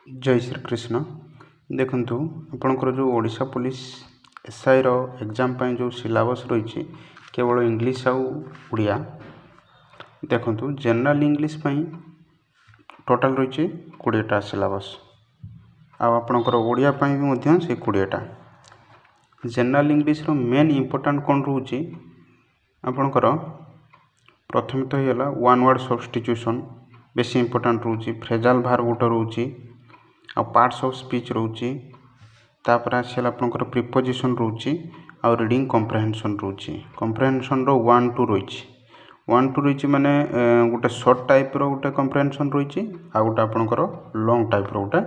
जय श्री कृष्ण देखंतु आपणकर जो ओडिशा पुलिस एसआई रो एग्जाम पाई जो सिलेबस रही केवल इंग्लिश आउ उड़िया देखंतु जनरल इंग्लिश पाई टोटल रही 20टा सिलेबस आपणकर ओडिया पाई भी मध्य से 20टा जनरल इंग्लिश रो मेन इंपोर्टेंट कौन रोचे आपणकर प्रथम तो होगा वन वर्ड सब्स्टिट्यूशन बेसी इंपोर्टेंट रोचे फ्रेजाल भार गोटे रोचे आ पार्ट्स ऑफ स्पीच रोचे तापर आसिल आपनकर प्रीपोजिशन रोचे आ रीडिंग कॉम्प्रिहेंशन रोचे कॉम्प्रिहेंशन रो 1 2 रोचे 1 2 रोचे माने गोटे शॉर्ट टाइप रो गोटे कॉम्प्रिहेंशन रोचे आ गोटे आपनकर लॉन्ग टाइप रो गोटे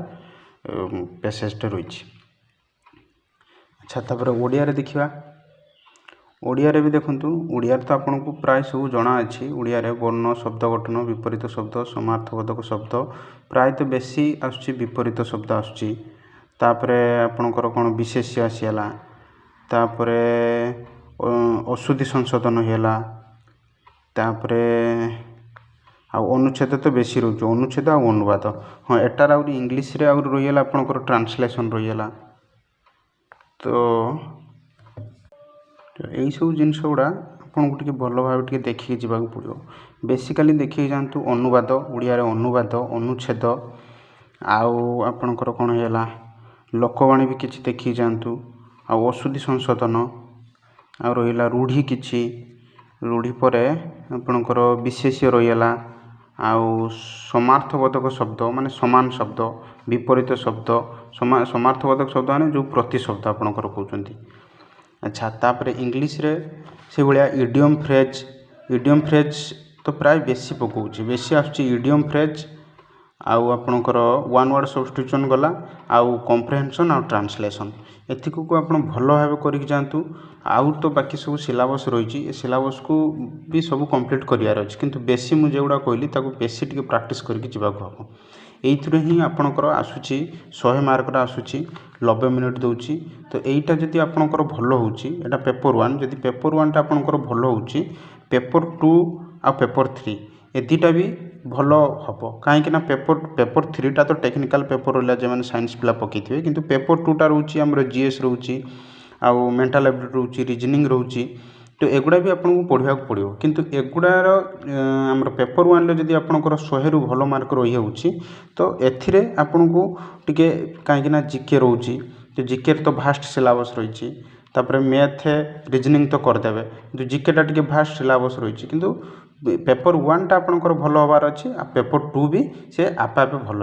पैसेज टे रोचे। अच्छा तापर ओडिया रे देखिबा ओडिया रे भी देखंतु ओडिया रे तो आपनको प्राय सब जणा अछि ओडिया रे वर्ण शब्द गठन विपरीत शब्द समार्थबोधक शब्द प्राय तो बेसी आछि विपरीत शब्द आछि तापरे आपनकर कोन विशेष्य आसीला तापरे अशुद्धि संशोधन हेला तापरे आ अनुच्छेद तो बेसी रहउछ अनुच्छेद आ अनुवाद हां एटार आ इंग्लिश रे आ रहिला आपनकर ट्रांसलेशन रहिला तो यही सब जिनस गुड़ा आपको टे भल भाव देखिए जावाक पड़ो बेसिकाली देखिए जातु अनुवाद ओडिया रे अनुवाद अनुच्छेद आपणकर कौन है लोकवाणी भी किसी देखिए जातु अशुद्धि संशोधन आ रहा रूढ़ी किछि रूढ़ी पर आपणकर विशेष्य रहीगला समार्थबोधक शब्द माने समान शब्द विपरीत शब्द समार्थबोधक शब्द माने जो प्रति शब्द आपणकर कहउचंती। अच्छा तापर इंग्लिश रे से भाया इडियम फ्रेज तो प्राय बेसी पकाउछि बेसी आछि इडियम फ्रेज आउ आपणकर वन वर्ड सब्स्टिट्यूशन गला आउ कॉम्प्रिहेंशन आउ ट्रांसलेशन एथिको को आपण भल भाव करिक जानतु आउ तो बाकी सब सिलेबस रही सिलेबस को भी सब कंप्लीट करियार अछि किंतु बेसी मु जेउडा कहली ताको बेसी टिके प्रैक्टिस करिक जिबाक हबो एइथरे ही आपणकर आसुछि 100 मार्क रा आसुछि 90 मिनिट दोछि तो एइटा जदि आपणकर भल होउछि एटा पेपर 1 जदि पेपर 1 टा आपणकर भल होउछि पेपर 2 आ पेपर 3 ए दुटा भी भल हबो काहे कि ना पेपर 3 टा तो टेक्निकल पेपर होला जे माने साइंस पिला पकिथिबे किंतु पेपर 2 टा रहउछि हमर जीएस रहउछि आ मेंटल एबिलिटी रहउछि रीजनिंग रहउछि तो एगुड़ा भी आपको पढ़ा पड़ो किंतु एगुड़ार आम पेपर 1 रे जदि आपणकर 100 रु भल मार्क रही होउछि तो एथिरे आपनको टिके कहीं जीके रोची तो जीके तो भास्ट सिलेबस रही तापर मैथ रीजनिंग तो करदेवे किंतु जीके टा टिके भास्ट सिलेबस रही किंतु पेपर 1 टा आपणकर भल होबार अछि आ पेपर 2 भी से आपे आपे भल।